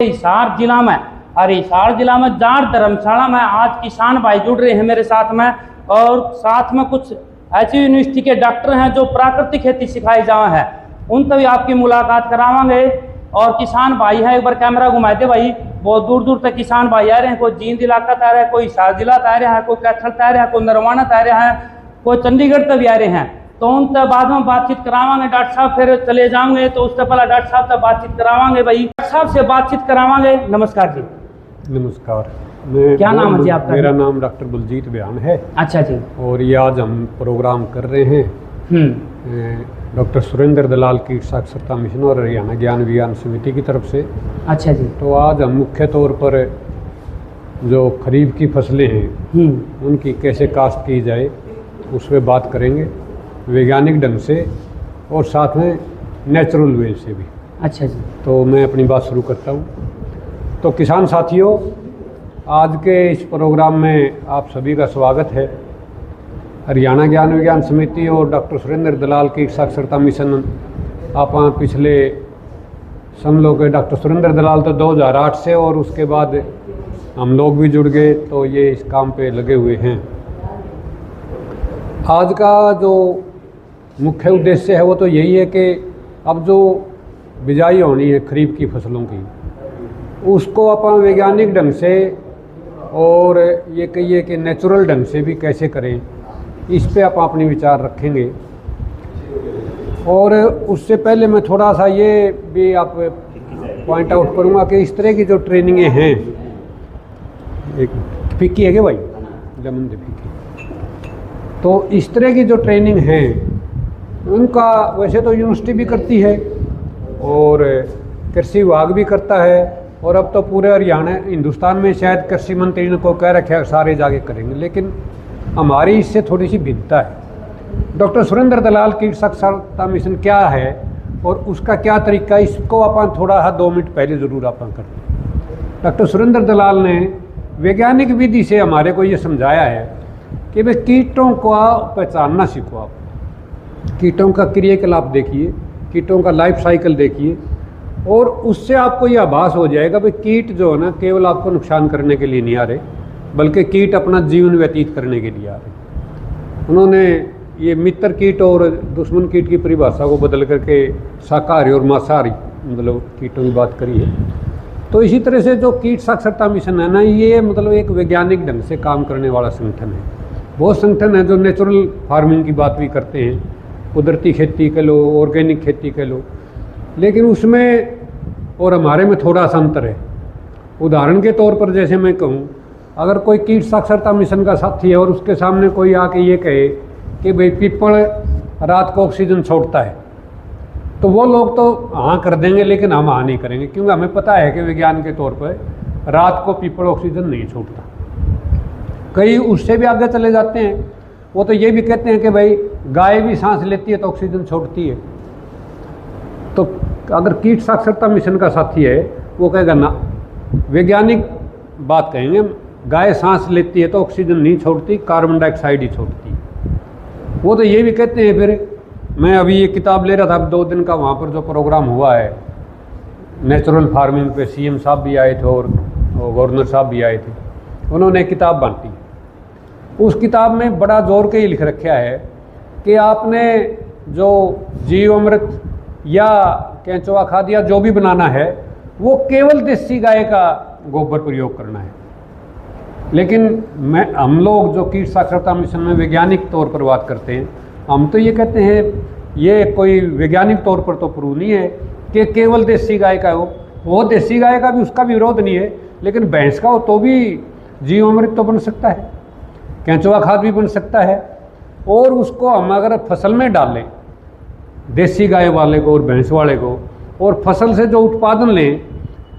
हिसार जिला में जाट धर्मशाला में आज किसान भाई जुड़ रहे हैं मेरे साथ में, और साथ में कुछ ऐसी यूनिवर्सिटी के डॉक्टर हैं जो प्राकृतिक खेती सिखाई जाए हैं, उनसे भी आपकी मुलाकात करावांगे। और किसान भाई है, एक बार कैमरा घुमाए दे भाई, बहुत दूर दूर तक किसान भाई आ रहे हैं, कोई जींद इलाका तय रहा है, कोई हिसार जिला तय रहा है, कोई कैथल तय रहा है, कोई नरवाना तय रहा है, कोई चंडीगढ़ तक भी आ रहे हैं। तो उनसे बाद में बातचीत करावांगे डॉक्टर साहब, फिर चले जाएंगे। तो उससे पहले डॉक्टर साहब से बातचीत करावांगे भाई, डॉक्टर साहब से बातचीत करावांगे। नमस्कार जी। नमस्कार। क्या नाम है जी आपका? मेरा नाम डॉक्टर बलजीत बयान है। अच्छा जी। और ये आज हम प्रोग्राम कर रहे हैं डॉक्टर सुरेंद्र दलाल कीट साक्षरता मिशन और हरियाणा ज्ञान विज्ञान समिति की तरफ से। अच्छा जी। तो आज हम मुख्य तौर पर जो खरीफ की फसलें हैं उनकी कैसे काश्त की जाए उस पर बात करेंगे, वैज्ञानिक ढंग से और साथ में नेचुरल वे से भी। अच्छा जी। तो मैं अपनी बात शुरू करता हूँ। तो किसान साथियों, आज के इस प्रोग्राम में आप सभी का स्वागत है। हरियाणा ज्ञान विज्ञान समिति और डॉक्टर सुरेंद्र दलाल कीट साक्षरता मिशन आप पिछले समझ लो कि डॉक्टर सुरेंद्र दलाल तो 2008 से, और उसके बाद हम लोग भी जुड़ गए, तो ये इस काम पे लगे हुए हैं। आज का जो मुख्य उद्देश्य है वो तो यही है कि अब जो बिजाई होनी है खरीफ की फसलों की, उसको अपन वैज्ञानिक ढंग से और ये कहिए कि नेचुरल ढंग से भी कैसे करें, इस पे आप अपने विचार रखेंगे। और उससे पहले मैं थोड़ा सा ये भी आप पॉइंट आउट करूँगा कि इस तरह की जो ट्रेनिंगें हैं, एक फिक्की है क्या भाई, लेमन दे फिक्की, तो इस तरह की जो ट्रेनिंग है उनका वैसे तो यूनिवर्सिटी भी करती है और कृषि विभाग भी करता है, और अब तो पूरे हरियाणा हिंदुस्तान में शायद कृषि मंत्री ने को कह रखा है सारे जाके करेंगे, लेकिन हमारी इससे थोड़ी सी भिन्नता है। डॉक्टर सुरेंद्र दलाल कीट साक्षरता मिशन क्या है और उसका क्या तरीका, इसको अपन थोड़ा 2 मिनट पहले ज़रूर अपन करते हैं। डॉक्टर सुरेंद्र दलाल ने वैज्ञानिक विधि से हमारे को ये समझाया है कि भाई कीटों को पहचानना सीखो। आप कीटों का क्रियाकलाप देखिए, कीटों का लाइफ साइकिल देखिए, और उससे आपको ये आभास हो जाएगा भाई कीट जो है ना केवल आपको नुकसान करने के लिए नहीं आ रहे, बल्कि कीट अपना जीवन व्यतीत करने के लिए आ रहे। उन्होंने ये मित्र कीट और दुश्मन कीट की परिभाषा को बदल करके शाकाहारी और मांसाहारी मतलब कीटों की बात करी है। तो इसी तरह से जो कीट साक्षरता मिशन है ना, ये मतलब एक वैज्ञानिक ढंग से काम करने वाला संगठन है। बहुत संगठन है जो नेचुरल फार्मिंग की बात भी करते हैं, कुदरती खेती कह लो, ऑर्गेनिक खेती कह लो, लेकिन उसमें और हमारे में थोड़ा सा अंतर है। उदाहरण के तौर पर जैसे मैं कहूँ, अगर कोई कीट साक्षरता मिशन का साथी है और उसके सामने कोई आके ये कहे कि भाई पीपल रात को ऑक्सीजन छोड़ता है, तो वो लोग तो हाँ कर देंगे, लेकिन हम हाँ नहीं करेंगे, क्योंकि हमें पता है कि विज्ञान के तौर पर रात को पीपल ऑक्सीजन नहीं छोड़ता। कई उससे भी आगे चले जाते हैं, वो तो ये भी कहते हैं कि भाई गाय भी सांस लेती है तो ऑक्सीजन छोड़ती है। तो अगर कीट साक्षरता मिशन का साथी है वो कहेगा ना, वैज्ञानिक बात कहेंगे, गाय सांस लेती है तो ऑक्सीजन नहीं छोड़ती, कार्बन डाइऑक्साइड ही छोड़ती है। वो तो ये भी कहते हैं। फिर मैं अभी ये किताब ले रहा था 2 दिन का, वहाँ पर जो प्रोग्राम हुआ है नेचुरल फार्मिंग पे, सीएम साहब भी आए थे और गवर्नर साहब भी आए थे, उन्होंने एक किताब बांटी। उस किताब में बड़ा जोर के ही लिख रखा है कि आपने जो जीवामृत या केंचुआ खाद या जो भी बनाना है वो केवल देसी गाय का गोबर प्रयोग करना है। लेकिन हम लोग जो कीट साक्षरता मिशन में वैज्ञानिक तौर पर बात करते हैं, हम तो ये कहते हैं, ये कोई वैज्ञानिक तौर पर तो प्रूव नहीं है कि केवल देसी गाय का हो। वो देसी गाय का भी उसका भी विरोध नहीं है, लेकिन भैंस का हो तो भी जीवामृत तो बन सकता है, केंचुआ खाद भी बन सकता है। और उसको हम अगर फसल में डालें, देसी गाय वाले को और भैंस वाले को, और फसल से जो उत्पादन लें,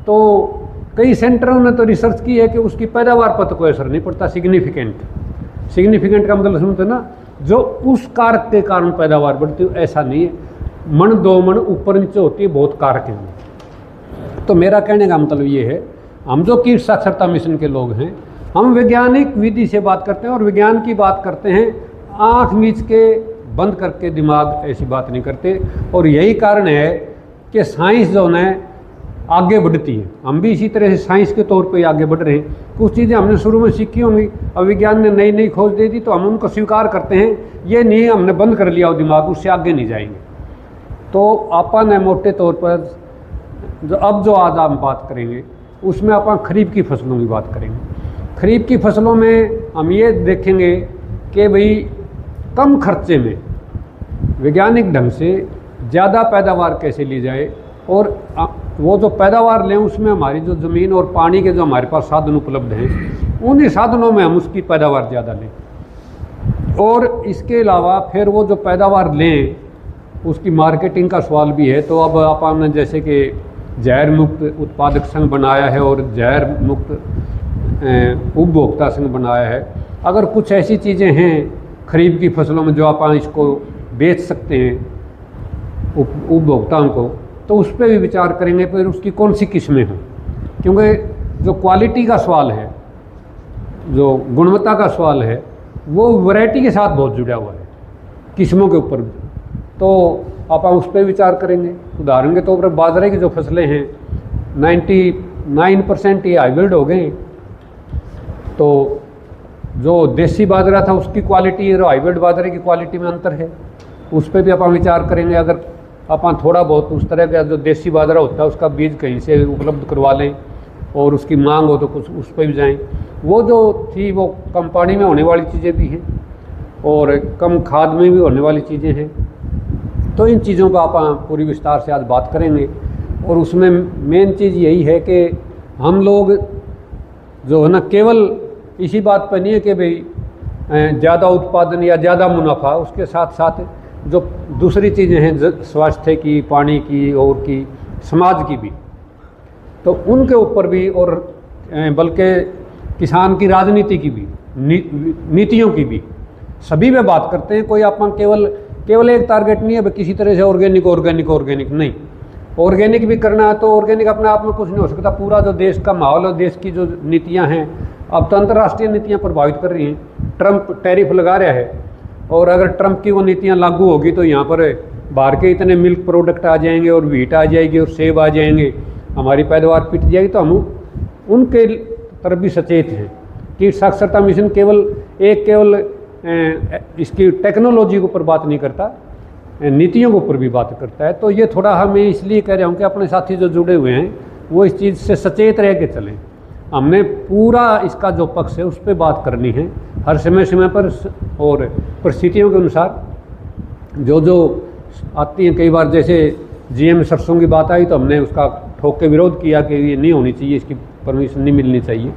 तो कई सेंटरों ने तो रिसर्च की है कि उसकी पैदावार पर तो कोई असर नहीं पड़ता। सिग्निफिकेंट का मतलब समझते ना, जो उस कारक के कारण पैदावार बढ़ती है, ऐसा नहीं है। 1-2 मन ऊपर नीचे होती है, बहुत कारक हैं। तो मेरा कहने का मतलब ये है, हम जो कीट साक्षरता मिशन के लोग हैं, हम वैज्ञानिक विधि से बात करते हैं और विज्ञान की बात करते हैं, आँख मीच के बंद करके दिमाग ऐसी बात नहीं करते। और यही कारण है कि साइंस जो है आगे बढ़ती हैं। हम भी इसी तरह से साइंस के तौर पे आगे बढ़ रहे हैं। कुछ चीज़ें हमने शुरू में सीखी होंगी, अब विज्ञान ने नई नई खोज दे दी तो हम उनको स्वीकार करते हैं, ये नहीं हमने बंद कर लिया वो दिमाग, उससे आगे नहीं जाएंगे। तो अपन है मोटे तौर पर जो आज हम बात करेंगे उसमें अपन खरीफ की फसलों की बात करेंगे। खरीफ की फसलों में हम ये देखेंगे कि भाई कम खर्चे में वैज्ञानिक ढंग से ज़्यादा पैदावार कैसे ली जाए, और वो जो पैदावार लें उसमें हमारी जो ज़मीन और पानी के जो हमारे पास साधन उपलब्ध हैं उन्हीं साधनों में हम उसकी पैदावार ज़्यादा लें। और इसके अलावा फिर वो जो पैदावार लें उसकी मार्केटिंग का सवाल भी है। तो अब आपने जैसे कि जहर मुक्त उत्पादक संघ बनाया है और जहर मुक्त उपभोक्ता संघ बनाया है। अगर कुछ ऐसी चीज़ें हैं खरीफ की फसलों में जो आप इसको बेच सकते हैं उपभोक्ताओं को, तो उस पर भी विचार करेंगे फिर उसकी कौन सी किस्में हों, क्योंकि जो क्वालिटी का सवाल है, जो गुणवत्ता का सवाल है, वो वैरायटी के साथ बहुत जुड़ा हुआ है किस्मों के ऊपर। तो आप उस पर विचार करेंगे। उदाहरण के तौर पर बाजरे की जो फसलें हैं 99% ये हाइब्रिड हो गए। तो जो देसी बाजरा था उसकी क्वालिटी और हाइब्रिड बाजरे की क्वालिटी में अंतर है, उस पर भी आप विचार करेंगे। अगर अपन थोड़ा बहुत उस तरह का जो देसी बाजरा होता है उसका बीज कहीं से उपलब्ध करवा लें और उसकी मांग हो तो कुछ उस पर भी जाएं। वो जो थी वो कम पानी में होने वाली चीज़ें भी हैं और कम खाद में भी होने वाली चीज़ें हैं। तो इन चीज़ों का आप पूरी विस्तार से आज बात करेंगे। और उसमें मेन चीज़ यही है कि हम लोग जो है ना केवल इसी बात पर नहीं है कि भाई ज़्यादा उत्पादन या ज़्यादा मुनाफा, उसके साथ साथ जो दूसरी चीज़ें हैं स्वास्थ्य की, पानी की और की समाज की भी, तो उनके ऊपर भी और बल्कि किसान की राजनीति की भी, नीतियों की भी, सभी में बात करते हैं। कोई अपन केवल एक टारगेट नहीं है किसी तरह से ऑर्गेनिक नहीं। ऑर्गेनिक भी करना है तो ऑर्गेनिक अपने आप में कुछ नहीं हो सकता। पूरा जो देश का माहौल और देश की जो नीतियां हैं, अब तो अंतर्राष्ट्रीय नीतियां प्रभावित कर रही हैं। ट्रंप टैरिफ लगा रहा है और अगर ट्रंप की वो नीतियां लागू होगी तो यहाँ पर बाहर के इतने मिल्क प्रोडक्ट आ जाएंगे और व्हीट आ जाएगी और सेब आ जाएंगे, हमारी पैदावार पिट जाएगी। तो हम उनके तरफ भी सचेत हैं। कीट साक्षरता मिशन केवल इसकी टेक्नोलॉजी के ऊपर बात नहीं करता, नीतियों के ऊपर भी बात करता है। तो ये थोड़ा हमें इसलिए कह रहा हूँ कि अपने साथी जो जुड़े हुए हैं वो इस चीज़ से सचेत रह के चलें। हमने पूरा इसका जो पक्ष है उस पर बात करनी है हर समय पर, और परिस्थितियों के अनुसार जो आती हैं। कई बार जैसे जीएम सरसों की बात आई तो हमने उसका ठोक के विरोध किया कि ये नहीं होनी चाहिए, इसकी परमिशन नहीं मिलनी चाहिए।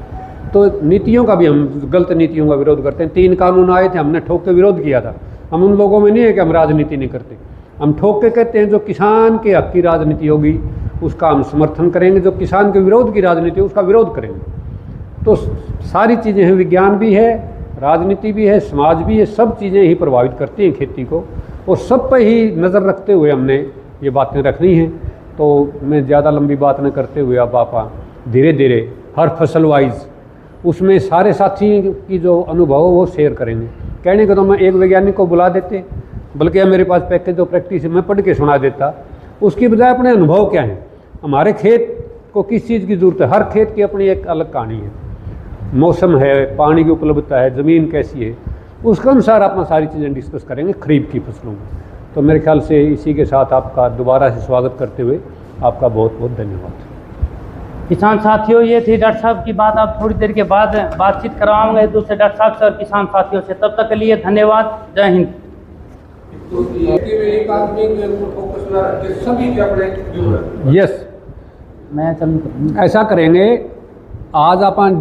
तो नीतियों का भी हम गलत नीतियों का विरोध करते हैं। 3 कानून आए थे, हमने ठोक के विरोध किया था। हम उन लोगों में नहीं है कि हम राजनीति नहीं करते, हम ठोक के कहते हैं जो किसान के हक की राजनीति होगी उसका हम समर्थन करेंगे, जो किसान के विरोध की राजनीति है उसका विरोध करेंगे। तो सारी चीज़ें हैं, विज्ञान भी है, राजनीति भी है, समाज भी है, सब चीज़ें ही प्रभावित करती हैं खेती को, और सब पर ही नज़र रखते हुए हमने ये बातें रखनी हैं। तो मैं ज़्यादा लंबी बात न करते हुए अब आप धीरे धीरे हर फसल वाइज उसमें सारे साथी की जो अनुभव वो शेयर करेंगे। कहने को तो मैं एक वैज्ञानिक को बुला देते, बल्कि मेरे पास पैकेज जो प्रैक्टिस है मैं पढ़ के सुना देता, उसकी बजाय अपने अनुभव क्या हैं, हमारे खेत को किस चीज़ की ज़रूरत है। हर खेत की अपनी एक अलग कहानी है, मौसम है, पानी की उपलब्धता है, ज़मीन कैसी है, उसके अनुसार अपना सारी चीज़ें डिस्कस करेंगे खरीफ की फसलों में। तो मेरे ख्याल से इसी के साथ आपका दोबारा से स्वागत करते हुए आपका बहुत बहुत धन्यवाद। किसान साथियों, ये थी डॉक्टर साहब की बात। आप थोड़ी देर के बाद बातचीत करवाऊंगे दूसरे डॉक्टर साहब से और किसान साथियों से। तब तक के लिए धन्यवाद। जय हिंद। यस, मैं चलूँ ऐसा करेंगे। आज अपन